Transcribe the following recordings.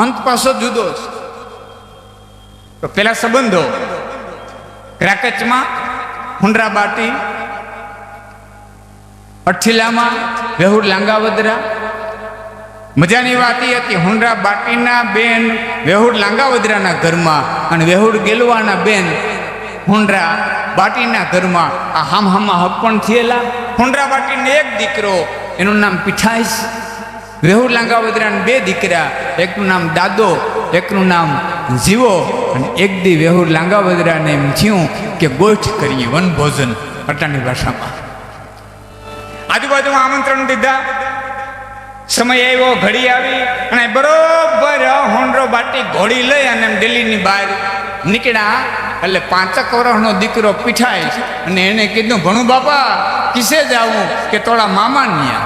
અંત પાછો જુદો છે. તો પેલા સંબંધો ક્રાકચમાં હુંડરા બાટી, અઠીલામાં વેહુડ લાંગાવદરા. મજાની વાત એ હતી, હુંડરા બાટીના બેન વેહુડ લાંગાવદરાના ઘરમાં અને વેહુડ ગેલવાના બેન હુંડરા બાટીના ઘરમાં આ હામહામાં હપણ થયેલા. હુંડરા બાટીને એક દીકરો, એનું નામ પીઠાઈશ. વેહુડ લાંગાવદરાના બે દીકરા, એકનું નામ દાદો, એકનું નામ જીવો. અને એક દી વેહુડ લાંગાવદરાને એમ થયું કે ગોઠ કરીએ, વનભોજન અટાની ભાષામાં. આજુબાજુમાં આમંત્રણ દીધા. સમય આવ્યો, ઘડી આવી અને બરોબર હુંડરો બાટી ઘોડી લઈ અને દિલ્હીની બહાર નીકળ્યા. એટલે 5 વર્ષનો દીકરો પીઠાય અને એને કીધું, ભણું બાપા કિસે જાવું? કે થોડા મામા ન્યા.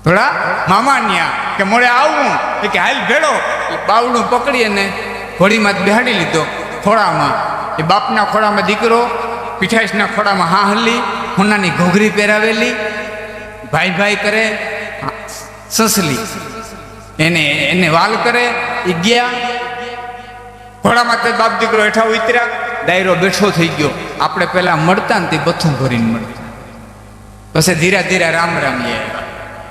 થોડા મામા ન્યા કે મોડે આવું? કે હાલ ભેળો. બાવડું પકડી અને ઘોડીમાં બેહાડી લીધો ખોળામાં. એ બાપના ખોળામાં દીકરો, પીઠાઈશના ખોળામાં હાહલી, હોનાની ઘોઘરી પહેરાવેલી, ભાઈ ભાઈ કરે, સસલી એને વાલ કરે. એ ગયા ઘોડામાં, તે બાપ દીકરો હેઠા ઉતર્યા. ડાયરો બેઠો થઈ ગયો. આપણે પેલા મળતા ને તે બથું ભરીને મળતા. પછી ધીરા ધીરા રામ રામી આવ્યા,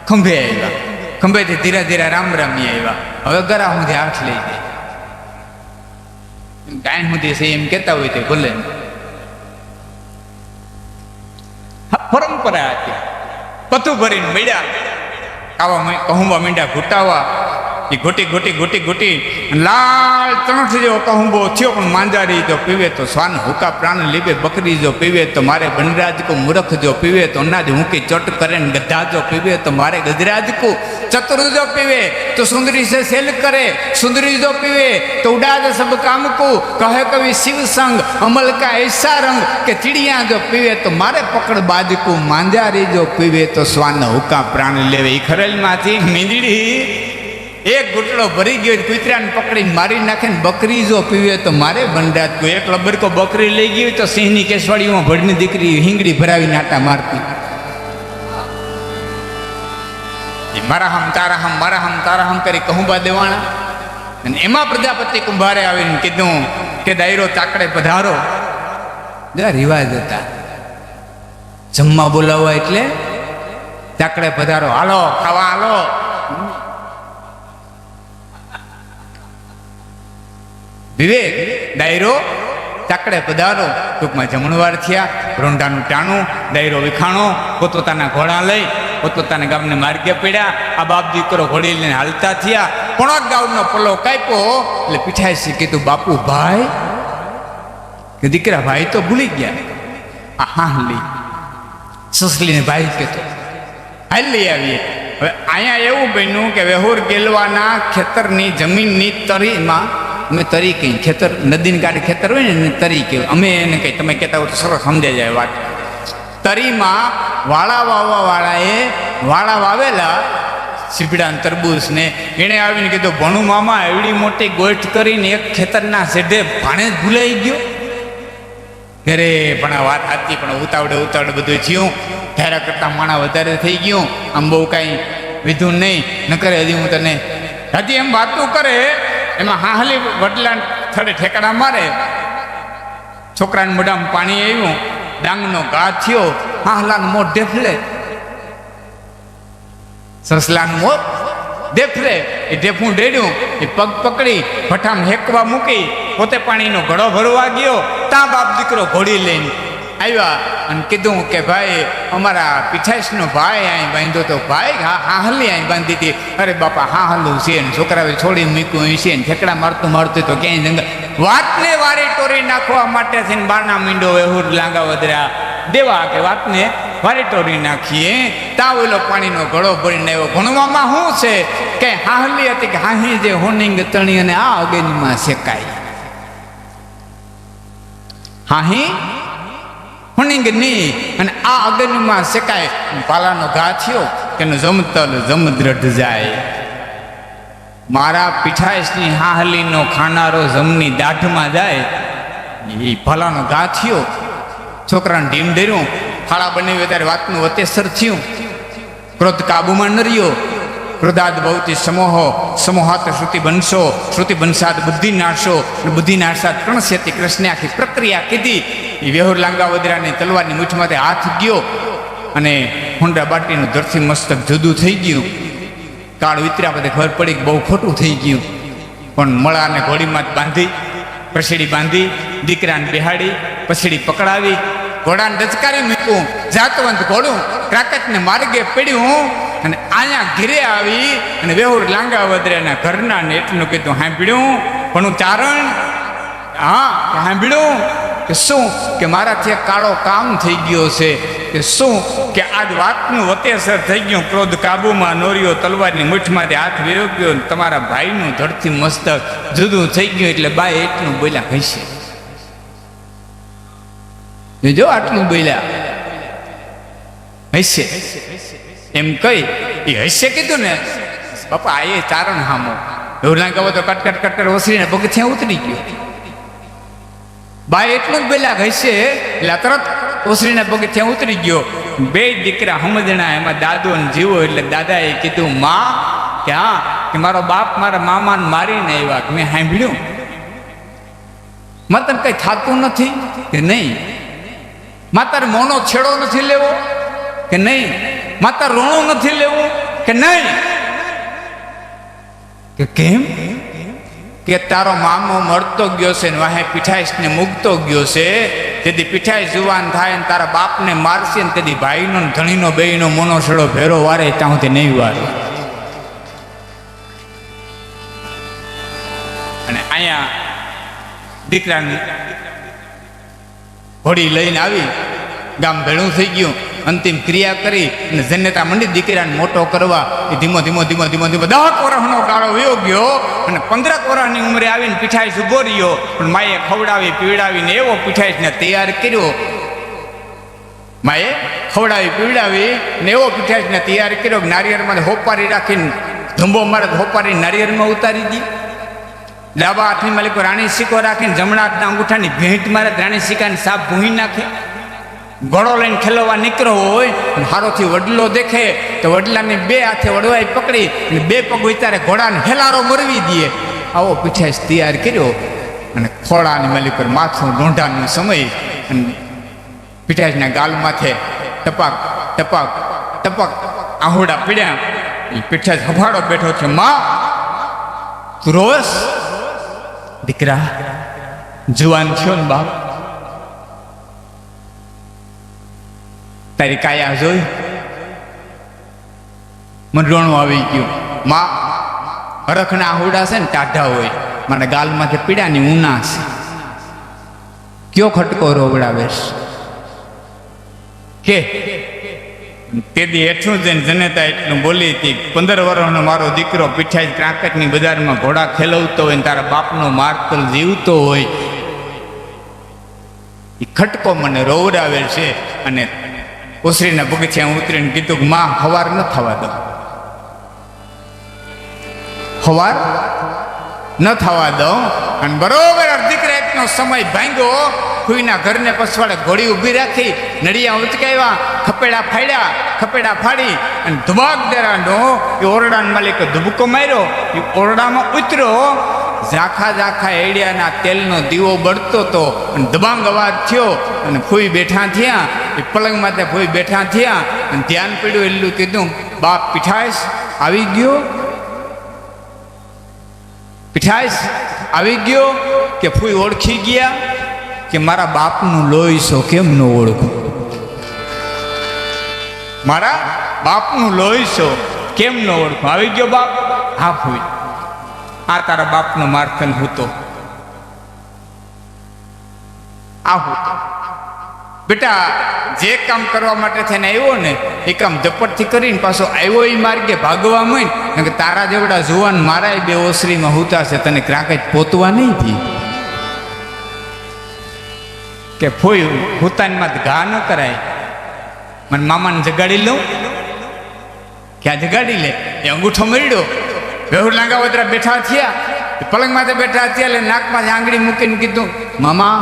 ખંભે આવ્યા, ખંભેથી ધીરા ધીરા રામ રામી આવ્યા. હવે ગરા સુધી હાથ લઈ જાય, કાંઈ સુધી છે એમ કહેતા હોય તે ભલે. પરંપરા હતી. પથું ભરીને મળ્યા, આવા કહુંબા મીંડા ઘૂંટાવા. એ ઘૂંટી ઘૂંટી ઘૂંટી ઘૂંટી લાલ તણઠ જેવો કહુંબો થયો. પણ માંજારી જો પીવે તો સ્વાન હુકા પ્રાણ લીબે. બકરી જો પીવે તો મારે બનરાજ કો. મૂર્ખ જો પીવે તો અનાજ મૂકી ચોટ કરે. ને ગધા જો પીવે તો મારે ગજરાજ કો. ચતુર જો પીવે તો સુંદરી સે સેલ કરે. સુંદરી જો પીવે તો ઉડાજ સબ કામ કો. કહે કવિ શિવ સંગ અમલ કા ऐसा रंग કે ચીડિયા જો પીવે તો મારે પકડ બાજ કો. માંજારી જો પીવે તો સ્વાન હુકા પ્રાણ લેવે. એ ખરેલમાંથી મીંદડી એક ઘૂંટડો ભરી ગયો, કૂતરાને પકડીને મારી નાખે. ને બકરી જો પીવે તો મારે બંડાત કો. એક લબરકો બકરી લઈ ગઈ તો સિંહની કેસવાડીમાં ભડની દીકરી હિંગડી ભરાવી નાટા મારતી. મારા હમ તારા હમ, મારા હમ તારા હમ કરી કહુંબા દેવાણા. અને એમાં પ્રજાપતિ કુંભારે આવીને કીધું કે દાયરો ચાકડે પધારો. જરા રિવાજ હતા, જમવા બોલાવવા એટલે ચાકડે પધારો. હાલો ખાવા હાલો. વિવેક ડાયરો ચાકડે પધારો. ટૂંકમાં જમણવાર થયા. રોંઢાનું ટાણું, ડાયરો વિખાણો. પોતપોતાના ઘોડા લઈ પોતપોતાના ગામને માર્ગે પડ્યા. આ બાપ દીકરો ઘોડી લઈને હાલતા થયા. પોણક ગાઉનો પલ્લો કાપ્યો. એટલે પીઠાઈશી કીધું, બાપુ ભાઈ? કે દીકરા ભાઈ તો ભૂલી ગયા. આ હાહલી સસલીને ભાઈ કહેતો. હાલ લઈ આવીએ. હવે અહીંયા એવું બન્યું કે વેહુર ગેલવાના ખેતરની જમીનની તરીમાં, અમે તરી કઈ ખેતર, નદીની કાંઠે ખેતર હોય ને તરી કહેવાય. અમે એને કઈ, તમે કહેતા હોય તો સરસ સમજાઈ જાય વાત. તરીમાં વાળા વાવવા વાળાએ વાળા વાવેલા સીપડા તરબૂચ ને. એણે આવીને કીધું, ભણું મામા એવડી મોટી ગોઠ કરીને એક ખેતરના સેઢે ભાણે જ ભૂલાઈ ગયો. ઘરે પણ આ વાત હતી, પણ ઉતાવડે ઉતાવડે બધું થયું. ધારા કરતાં માણા વધારે થઈ ગયું. આમ બહુ કાંઈ વિધું નહીં. ન કરે હજી હું તને હજી એમ વાતું કરે. એમાં હાહલી વડલા થડે ઠેકડા મારે. છોકરાને મોઢામાં પાણી આવ્યું. ડાંગનો ઘા થયો. હાહલાનું મોઢ ઢેફલે. સસલાનું મોઢ ઢેફલે. એ ઢેફું ડેડ્યું. એ પગ પકડી ભઠ્ઠામાં હેકવા મૂકી. પોતે પાણીનો ઘડો ભરવા ગયો. ત્યાં બાપ દીકરો ઘોડી લઈને આવ્યા અને કીધું કે ભાઈ અમારા પીઠાઈશનો ભાઈ અહીં બાંધ્યો તો. ભાઈ હા હાહલી અહીં બાંધી હતી. અરે બાપા હાહલું છે ને છોકરાએ છોડી મૂક્યું છે ને ઠેકડા મારતું મારતું તો ક્યાંય જંગલ. વાતને વારી ટોરી નાખવા માટે થઈને બારના મીંડો વેહુર લાંગાવદરા દેવા કે વાતને વારી ટોરી નાખીએ. તા ઓલો પાણીનો ઘડો ભરીને આવ્યો. ભણવામાં શું છે કે હાહલી હતી કે હાહી જે હોનિંગ તણી અને આ અગ્નિમાં શેકાય. હાહી હોનિંગ નહીં અને આ અગ્નિમાં શેકાય. પાલાનો ઘા થયો કે જમતલ જમદ્રઢ જાય. મારા પીઠાઈશની હાહલીનો ખાનારો જમની દાઢમાં જાય. એ ભલાનો ઘા થયો. છોકરાને ઢીમ ધર્યું. ફાળા બનાવ્યો ત્યારે વાતનું વતેસર થયું. ક્રોધ કાબુમાં ન રહ્યો. ક્રોધાદ ભવતી સમોહો સમોહાત શ્રુતિ બનશો શ્રુતિ બનસાદ બુદ્ધિ નાશો બુદ્ધિ નાશાત પ્રણશ્યતિ. કૃષ્ણે આખી પ્રક્રિયા કીધી. એ વેહુર લાંગાવદરાની તલવારની મૂઠમાંથી હાથ ગયો અને હુંડા બાટીનું ધરથી મસ્તક જુદું થઈ ગયું. કાળ વિતર્યા પછી ખબર પડી કે બહુ ખોટું થઈ ગયું. પણ મળાને ઘોડીમાં જ બાંધી, પછીડી બાંધી, દીકરાને બેહાડી, પછીડી પકડાવી, ઘોડાને ડચકારી મૂક્યું. જાતવંત ઘોડું ક્રાકટને માર્ગે પડ્યું અને અહીંયા ઘીરે આવી અને વેહુર લાંગાવદરાના ઘરના ને એટલું કીધું, સાંભળ્યું પણ ચારણ? હા, સાંભળ્યું કે શું કે મારાથી કાળો કામ થઈ ગયો છે, કે શું કે આજ વાતનું વતેસર થઈ ગયું. ક્રોધ કાબુમાં નોર્યો, તલવારની મૂઠમાંથી હાથ વેરો ગયો, તમારા ભાઈનું ધડથી મસ્તક જુદું થઈ ગયું. એટલે બાય એટલું બોલ્યા હશે. જો આટલું બોલ્યા હશે એમ કઈ એ હશે કીધું ને બાપા આ એ ચારણ હામો એવું ના કહો તો કટકટ કટકટ ઓસરીને પગથિયાં ઉતરી ગયો. બાય એટલું જ બોલ્યા હશે એટલે તરત ઓસરીના પગથિયાં ઉતરી ગયો. બે દીકરા સમજણા, એમાં દાદો ને જીવો. એટલે દાદાએ કીધું, માં કે હા કે મારો બાપ મારા મામાને મારીને આવ્યા. મેં સાંભળ્યું માં તને કઈ થતું નથી કે નહીં? માં તારે મોનો છેડો નથી લેવો કે નહીં? માં તારે રોણું નથી લેવું કે નહીં? કે કેમ? કે તારો મામો મળતો ગયો છે ને વાહે પીઠાઈશ ને મૂકતો ગયો છે. તેથી પીઠાઈશ જુવાન થાય ને તારા બાપને મારશે ને તેથી ભાઈનો ધણીનો બેયનો મોનો છેડો ભેરો વારે ત્યાં સુધી નહીં વારે. અને અહીંયા દીકરાની ઘોડી લઈને આવી, ગામ ભેળું થઈ ગયું. અંતિમ ક્રિયા કરી અને જન્યતા મંડી દીકરાને મોટો કરવા. એ ધીમો ધીમો ધીમો ધીમો ધીમો 10 વર્ષનો ગાળો વયો ગયો અને 15 વર્ષની ઉંમરે આવીને પીઠાઈશ ઉભો રહ્યો. પણ માએ ખવડાવી પીવડાવીને એવો પીઠાઈશને તૈયાર કર્યો. માએ ખવડાવી પીવડાવી ને એવો પીઠાઈશને તૈયાર કર્યો કે નારિયેળમાં હોપારી રાખીને ધુંબો મારે હોપારી નારિયેળમાં ઉતારી દી. ડાબા હાથની માલિકો રાણી સિક્કો રાખીને જમણા હાથના અંગૂઠાની ભેંટ મારે રાણી સિક્કાની સાપ ભૂહી નાખે. ઘોડો લઈને ખેલવા નીકળ્યો હોય, હારોથી વડલો દેખે તો વડલાની 2 હાથે વડવાઈ પકડી અને 2 પગ ઉતારે ઘોડાને હેલારો મરવી દે. આવો પીઠાઈશ તૈયાર કર્યો અને ખોળાની માલિક પર માથું ઢોંઢાનો સમય અને પીઠાઈશના ગાલ માથે ટપાક ટપાક ટપક આહુડા પીડ્યા. પીઠાઈશ હફાળો બેઠો છે. માં તું રોસ? દીકરા જુવાન થયો ને બાપ, તારી કાયા જોઈ મને રોણું આવી ગયું. માં હરખના આહુડા છે ને ટાઢા હોય, મને ગાલમાંથી પીડાની ઉના છે. કયો ખટકો રોવડાવે કે તેથી હેઠું જઈને જનેતા એટલું બોલી હતી. 15 વર્ષનો મારો દીકરો પીઠાઈ ક્રાકટની બજારમાં ઘોડા ખેલવતો હોય ને તારા બાપનો મારતલ જીવતો હોય, એ ખટકો મને રોવડાવે છે. અને ઓસરીના પગથિયાં ઉતરીને કીધું કે માં હવાર ન થવા દો, હવાર ન થવા દઉં. અને બરોબર અડધી રાતનો સમય ભાંગ્યો. ફૂઈના ઘરને પછવાડે ઘોડી ઊભી રાખી, નડિયા ઉચકાવ્યા, ખપેડા ફાડ્યા, ખપેડા ફાડી અને ધુબાક દેરાનો એ ઓરડાના માલિકે ધુબકો માર્યો. એ ઓરડામાં ઉતર્યો. ઝાખા ઝાખા એડિયાના તેલનો દીવો બળતો હતો અને દબાંગ અવાજ થયો અને ફૂઈ બેઠા થયા. એ પલંગ માથે ફૂઈ બેઠા થયા અને ધ્યાન પડ્યું. એટલું કીધું, બાપ પીઠાઈશ આવી ગયો? પીઠાઈશ આવી ગયો? કે ફૂઈ ઓળખી ગયા? કે મારા બાપનું લોહી છો કેમ ન ઓળખું? મારા બાપનું લોહી છો કેમ ન ઓળખું? આવી ગયો બાપ? હા ફૂઈ, આ તારા બાપનો મારતલ હતો. આ હતો બેટા. જે કામ કરવા માટે થઈને આવ્યો ને એ કામ ઝપટથી કરીને પાછો આવ્યો એ માર્ગે ભાગવા માંડ. કે તારા જેવડા જુવાન મારા 2 ઓસરીમાં હુતા છે, તને ક્રાંક પોતવા નહીં થી. કે ફોઈ હુતાનમાં ઘા ન કરાય, મને મામાને જગાડી લઉં? ક્યાં જગાડી લે? એ અંગૂઠો મળ્યો. વેહુર લાંગાવદરા બેઠા થયા, પલંગ માથે બેઠા થયા. એટલે નાકમાં આંગળી મૂકીને કીધું, મામા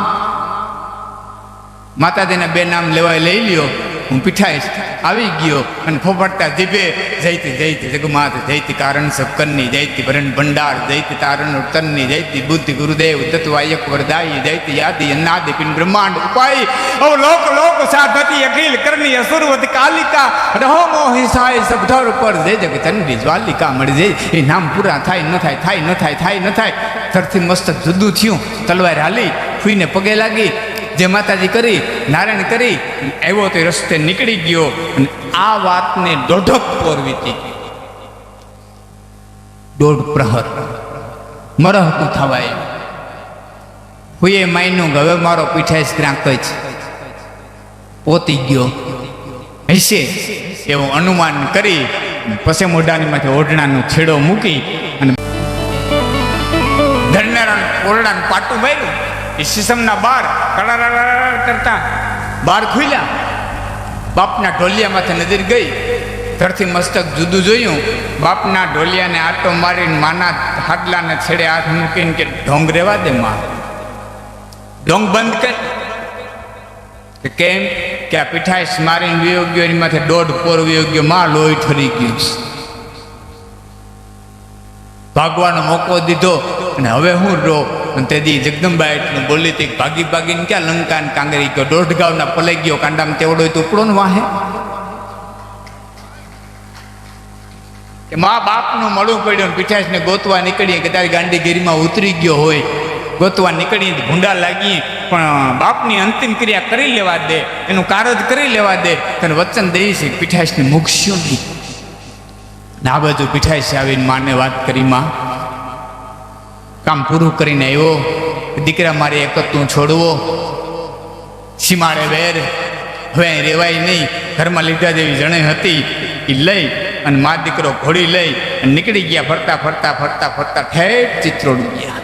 માતાજીના 2 નામ લેવાય લઈ લ્યો. હું પીઠાઈશ આવી ગયો અને ફોફડતા જીભે જયતી જયતી જગમાત જયતી કારણ સબકરની જયતી ભરણ ભંડાર જયતી તારણ ઉત્તરની જયતી બુદ્ધિ ગુરુદેવ તત્વાયક વરદાઈ જયતી યાદી અન્નાદિ પિંડ બ્રહ્માંડ ઉપાય ઓ લોક લોક સાધતી અખિલ કરણી અસુરવત કાલિકા રહો મોહિસાય સબધર ઉપર જય જગ ચંડી જ્વાલિકા મળી જઈ એ નામ પૂરા થાય ન થાય થાય ન થાય થાય ન થાય તરથી મસ્તક જુદું થયું તલવાર હાલી ફૂઈને પગે લાગી જે માતાજી કરી નારાયણ કરી આવ્યો તે રસ્તે નીકળી ગયો અને આ વાતને દોઢક પોરવી હતી દોઢ પ્રહર મરહકું થવાય હુએ માયનું હવે મારો પીઠાઈશ ક્યાંક જ પોતી ગયો હશે એવું અનુમાન કરી પછી મોઢાની માથે ઓઢણાનો છેડો મૂકી અને ધરનારાને ઓરડાનું પાટું માર્યું એ શીશમના બાર કડારા કરતા બાર ખુલ્યા બાપના ઢોલિયા માથે નજર ગઈ ધરથી મસ્તક જુદું જોયું બાપના ઢોલિયાને આટો મારીને માના હાડલાને છેડે હાથ મૂકીને કે ઢોંગ રેવા દે માં ઢોંગ બંધ કર કેમ કે આ પીઠાઈશ મારીને વિયોગ્યો એની માથે દોઢ પોર વિયોગ્યો માં લોહી ઠરી ગયું ભાગવાનો મોકો દીધો અને હવે હું રો અને તેથી જગદંબા એટલું બોલી હતી ભાગી ભાગીને ક્યાં લંકા ને કાંગરી ગયો દોઢ ગાવના પલાઈ ગયો કાંડામાં તેવડો તો ઉપડો ને વાહે કે મા બાપનું મળવું પડ્યું પીઠાઈશને ગોતવા નીકળીએ કે તારી ગાંડીગીરીમાં ઉતરી ગયો હોય ગોતવા નીકળીએ ભૂંડા લાગીએ પણ બાપની અંતિમ ક્રિયા કરી લેવા દે એનું કારજ કરી લેવા દે તને વચન દઈશ પીઠાઈશને મૂકશો નહીં આ બાજુ પીઠાઈશ આવીને માને વાત કરી માં કામ પૂરું કરીને આવ્યો દીકરા મારે એક જ તું છોડવો સીમાડે વેર હવે અહીં રેવાય નહીં ઘરમાં લીધા જેવી જણે હતી એ લઈ અને મા દીકરો ઘોડી લઈ અને નીકળી ગયા ફરતા ફરતા ફરતા ફરતા ઠેઠ ચિત્રોડ ગયા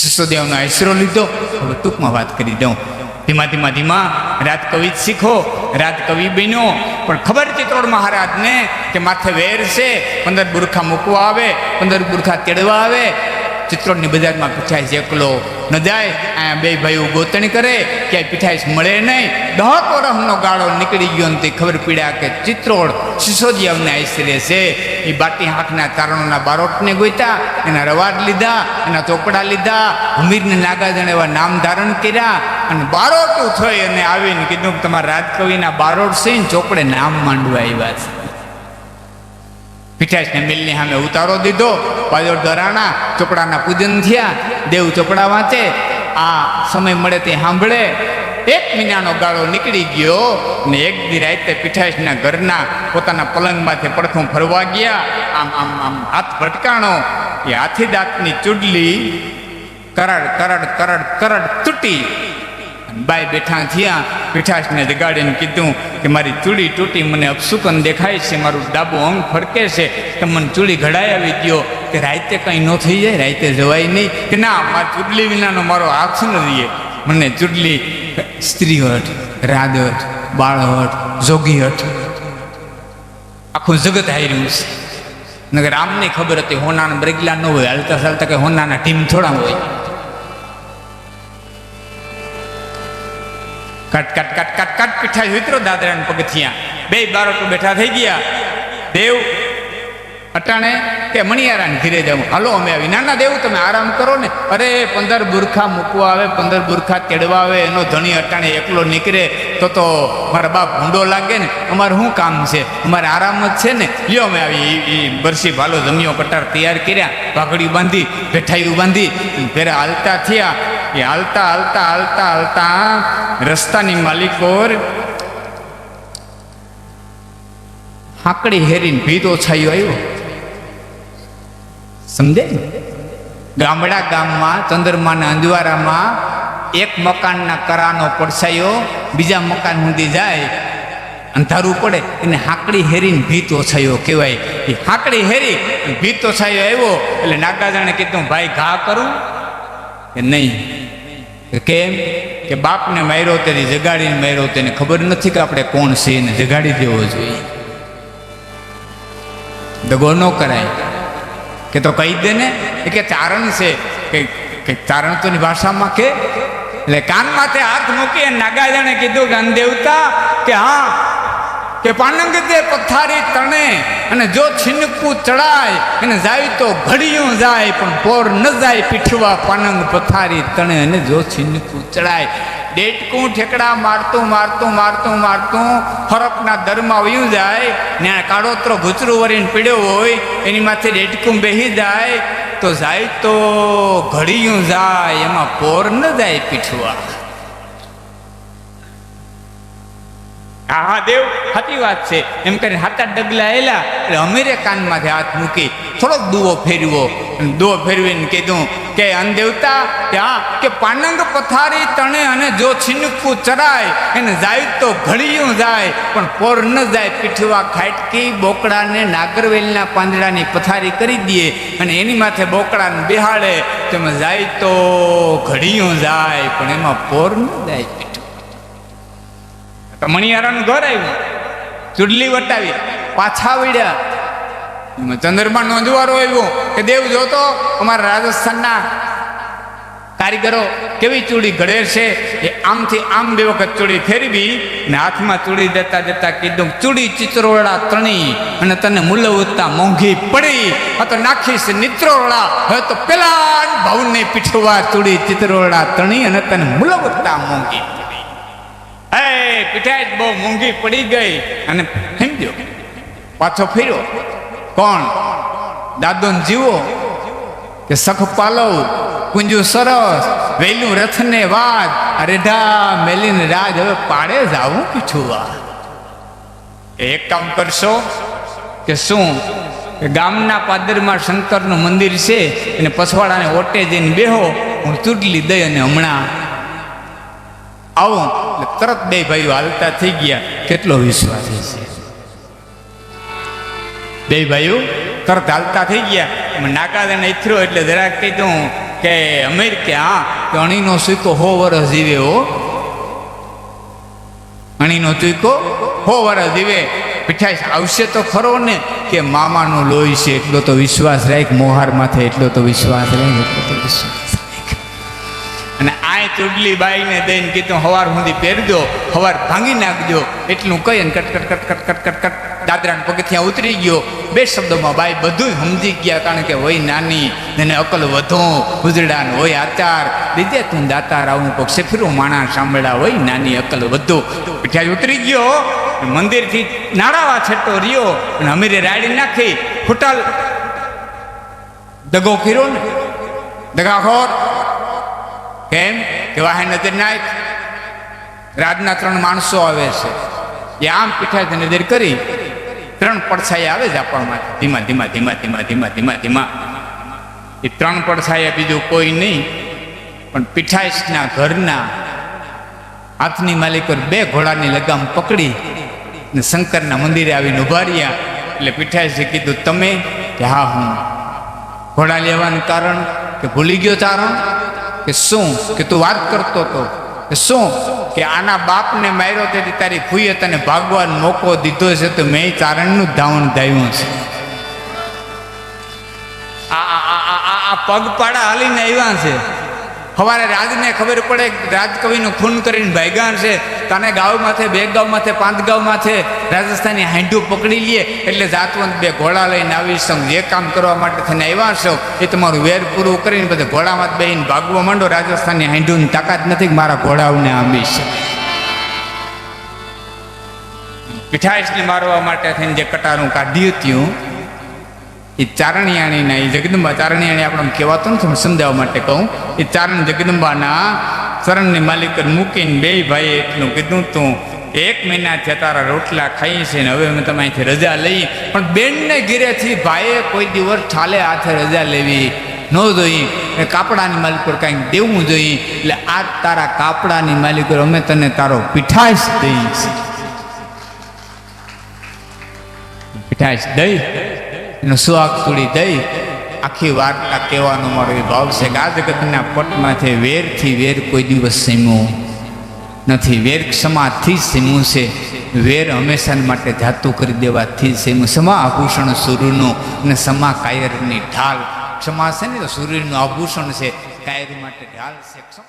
શિશોદેવનો આશરો લીધો હવે ટૂંકમાં વાત કરી દઉં ધીમા ધીમા ધીમા રાજકવિ જ શીખો રાજકવિ બન્યો પણ ખબર ચિત્રોડ મહારાજને કે માથે વેર છે 15 બુરખા મૂકવા આવે 15 બુરખા તેડવા આવે ચિત્રોડની બજારમાં પીઠાઈશ એકલો ન જાય અહીંયા બે ભાઈઓ ગોતણી કરે ક્યાંય પીઠાઈશ મળે નહીં 10 વર્ષનો ગાળો નીકળી ગયો ને તે ખબર પીડ્યા કે ચિત્રોડ સિસોદિયાને આશરે છે એ બાટી હાંકના તારણોના બારોટને ગોત્યા એના રવાડ લીધા એના ચોપડા લીધા હમીરને નાગાજણ એવા નામ ધારણ કર્યા અને બારોટું થઈ અને આવીને કીધું કે તમારા રાજકવિના બારોટ છે ને ચોપડે નામ માંડવા આવ્યા છે પીઠાઈશને મિલની સામે ઉતારો દીધો પાયોડ ધરાણા ચોપડાના પૂજન થયા દેવ ચોપડા વાંચે આ સમય મળે તે સાંભળે 1 મહિનાનો ગાળો નીકળી ગયો ને એક દી રાતે પીઠાઈશના ઘરના પોતાના પલંગમાંથી પડખું ફરવા ગયા આમ આમ આમ હાથ ભટકાણો એ હાથી દાંતની ચૂડલી કરડ કરડ કરડ કરડ તૂટી બાઈ બેઠા થયા પીઠાઈશને જગાડીને કીધું કે મારી ચૂડી તૂટી મને અપસુકન દેખાય છે મારું ડાબું અંગ ફરકે છે કે મને ચૂડી ઘડાઈ આવી ગયો કે રાતે કંઈ ન થઈ જાય રાતે જવાય નહીં કે ના મારી ચૂડલી વિનાનો મારો હાથ ન રહીએ મને ચૂડલી સ્ત્રી હઠ રાદહઠ બાળહઠ જોગી હઠ આખું જગત હાર્યું છે નગર આમને ખબર હતી હોનાના બ્રેગલા ન હોય હાલતા ચાલતા કે હોનાના ટીમ થોડા હોય કટ કટ કટ કટ કટ પીઠાઈ વિતરો દાદરાને પગથિયા બે બાળકો બેઠા થઈ ગયા દેવ અટાણે કે મણિયારાને ઘીરે જાઉં હાલો અમે આવી નાના દેવ તમે આરામ કરો ને અરે 15 બુરખા મૂકવા આવે 15 બુરખા તેડવા આવે એનો ધણી અટાણે એકલો નીકળે તો મારા બાપ ભૂંડો લાગે ને અમારે શું કામ છે અમારે આરામ જ છે ને લ્યો અમે આવી એ બરસી ભાલો જમ્યો કટાર તૈયાર કર્યા પાઘડી બાંધી બેઠાયું બાંધી ફેરા હાલતા થયા એ હાલતા હાલતા હાલતા હાલતા રસ્તાની માલિકોર હાકડી હેરીને ભીત ઓછાયો આવ્યો સમજે ગામડા ગામમાં ચંદ્રમાના અંજવારામાં એક મકાનના કરાનો પડછાયો બીજા મકાન સુધી જાય અંધારું પડે એને હાકડી હેરીને ભીત ઓછાયો કહેવાય એ હાકડી હેરી ભીત ઓછાયો આવ્યો એટલે નાગાજાણે કીધું ભાઈ ઘા કરું કે નહીં કેમ કે બાપને માર્યો તેની જગાડીને માર્યો તેને ખબર નથી કે આપણે કોણ છે એને જગાડી દેવો જોઈએ દગો ન કરાય કે તો કહી દે ને એ કે ચારણ છે કે ચારણ તોની ભાષામાં કે એટલે કાન માથે હાથ મૂકી અને નાગાજાણે કીધું કે અનદેવતા કે હા કે પાનંગ દે પથારી તણે અને જો છીનકું ચડાય અને જાય તો ઘડિયું જાય પણ પોર ન જાય પીઠવા પાનંગ પથારી તણે અને જો છીનકું ચડાય ડેટકું ઠેકડા મારતું મારતું મારતું મારતું ફરકના દરમાં વયું જાય ને કાળોતરો ભૂચરું વરીને પીડ્યો હોય એની માથે ડેટકું બેસી જાય તો જાય તો ઘડિયું જાય એમાં પોર ન જાય પીઠવા. હા દેવ સાચી વાત છે એમ કરીને 7-8 ડગલા એલા એટલે અમીરે કાનમાંથી હાથ મૂકી થોડોક દુવો ફેરવો દુવો ફેરવીને કીધું કે અનદેવતા હા કે પાનંગ પથારી તણે અને જો છીનકું ચરાય એને જાય તો ઘડિયું જાય પણ પોર ન જાય પીઠવા. ખાટકી બોકડાને નાગરવેલના પાંદડાની પથારી કરી દે અને એની માથે બોકડાને બેહાડે તેમાં જાય તો ઘડિયું જાય પણ એમાં પોર ન જાય પીઠવા. મણિયારાનું ઘર આવ્યું, ચૂડલી વટાવી, પાછા વળ્યા. ચંદ્રમા નોંધવારો આવ્યો કે દેવ જોતો અમારા રાજસ્થાનના કારીગરો કેવી ચૂડી ઘડે છે. એ આમથી આમ 2 વખત ચૂડી ફેરવી ને હાથમાં ચૂડી દેતા દેતા કીધું ચૂડી ચિત્રોડા તણી અને તને મૂલવતા મોંઘી પડી આ તો નાખીશ નિત્રોડા હવે તો પેલા ભાવને પીઠવા ચૂડી ચિત્રોડા તણી અને તને મૂલવતા મોંઘી પડી. પીઠાઈ બહુ મોંઘી પડી ગઈ અને સમજો પાછો ફેર્યો. કોણ? દાદો જીવો કે સખ પાલવ કુંજુ સરસ વેલું રથને વાદ રેઢા મેલીને રાજ હવે પાડે જાવું પીછુવા. એક કામ કરશો કે શું કે ગામના પાદરમાં શંકરનું મંદિર છે અને પછવાડાને ઓટે જઈને બેહો હું ચૂડલી દઈ અને હમણાં આવું. એટલે તરત 2 ભાઈઓ હાલતા થઈ ગયા. કેટલો વિશ્વાસ છે! 2 ભાઈઓ તરત હાલતા થઈ ગયા. નાકાદાને ઈથરો એટલે જરાક કીધું કે અમીર કે હા કે અણીનો ચૂકો 100 વર્ષ જીવે હો. અણીનો ચૂકો 100 વર્ષ જીવે. પીઠાઈ આવશે તો ખરો ને કે મામાનો લોહી છે એટલો તો વિશ્વાસ રાખ. મોહાર માથે એટલો તો વિશ્વાસ રાખ, એટલો તો વિશ્વાસ. અને આ ચૂડલી બાઈને દઈને કીધું હવાર સુધી પહેરજો, હવાર ભાંગી નાખજો એટલું કહી અને કટ કટ કટ કટ કટ કટ કટ દાદરાને પગથિયાં ઉતરી ગયો. 2 શબ્દોમાં બાઈ બધું સમજી ગયા. કારણ કે હોય નાની એને અકલ વધો ગુજરડાને હોય આચાર દીધે તું દાતાર આવું કોઈક સેફરું માણસ સાંભળા હોય નાની અકલ વધુ. પીઠાઈ ઉતરી ગયો. મંદિરથી નાળાવા છેટો રહ્યો અને અમીરે રાડી નાખી ફૂટલ દગો કર્યો ને દગાખોર. કેમ કે વાહે નજર નાખ. રાજના 3 માણસો આવે છે. એ આમ પીઠાઈ નજર કરી 3 પડછાયા આવે છે આપણમાં ધીમા ધીમા ધીમા ધીમા ધીમા ધીમા ધીમા. એ 3 પડછાયા બીજું કોઈ નહીં પણ પીઠાઈના ઘરના હાથની માલિકો 2 ઘોડાની લગામ પકડી ને શંકરના મંદિરે આવીને ઉભા રહ્યા. એટલે પીઠાઈએ કીધું તમે કે હા હું. ઘોડા લેવાનું કારણ કે ભૂલી ગયો ચારણ કે શું કે તું વાત કરતો હતો કે શું કે આના બાપને માર્યો તેથી તારી ફૂઈએ તને ભાગવાનો મોકો દીધો છે તો મેં ચારણનું ધાવણ ધાવ્યું છે. આ પગપાળા હાલીને આવ્યા છે. સવારે રાજને ખબર પડે રાજકવિનું ખૂન કરીને ભાગ્યા છે. તને ગાવ માથે 2 ગાવ માથે 5 ગાવ માથે રાજસ્થાની હાંડું પકડી લે એટલે જાતવંત 2 ઘોડા લઈને આવી સંગ જે કામ કરવા માટે થઈને આવ્યા છો એ તમારું વેર પૂરું કરીને બધા ઘોડામાં બેહીને ભાગવા માંડો. રાજસ્થાની હાંડુની તાકાત નથી કે મારા ઘોડાઓને આંબીશ. પીઠાઈશને મારવા માટે થઈને જે કટારું કાઢ્યું હતું એ ચારણિયાણીના એ જગદંબા ચારણિયાણી આપણે કહેવાતો નથી સમજાવવા માટે કહું. એ ચારણ જગદંબાના ચરણની માલિક મૂકીને 2 ભાઈએ એટલું કીધું તું 1 મહિનાથી તારા રોટલા ખાઈ છે ને હવે અમે તમે અહીંથી રજા લઈએ. પણ બેનને ઘીરેથી ભાઈએ કોઈ દિવસ ઠાલે હાથે રજા લેવી ન જોઈએ. કાપડાની માલિક પર કાંઈક દેવું જોઈએ. એટલે આ તારા કાપડાની માલિક અમે તને તારો પીઠાઈશ દઈશ. પીઠાઈશ દઈ એનું સુહાગ ચૂડી દઈ આખી વાર્તા કહેવાનો મારો એ ભાવ છે કે આ જગતના પટમાંથી વેરથી વેર કોઈ દિવસ સીમવું નથી. વેર ક્ષમાથી સીમવું છે. વેર હંમેશા માટે જાતું કરી દેવાથી સીમવું. સમા આભૂષણ સૂર્યનું અને સમા કાયરની ઢાલ. ક્ષમા છે ને તો સૂર્યનું આભૂષણ છે, કાયર માટે ઢાલ છે.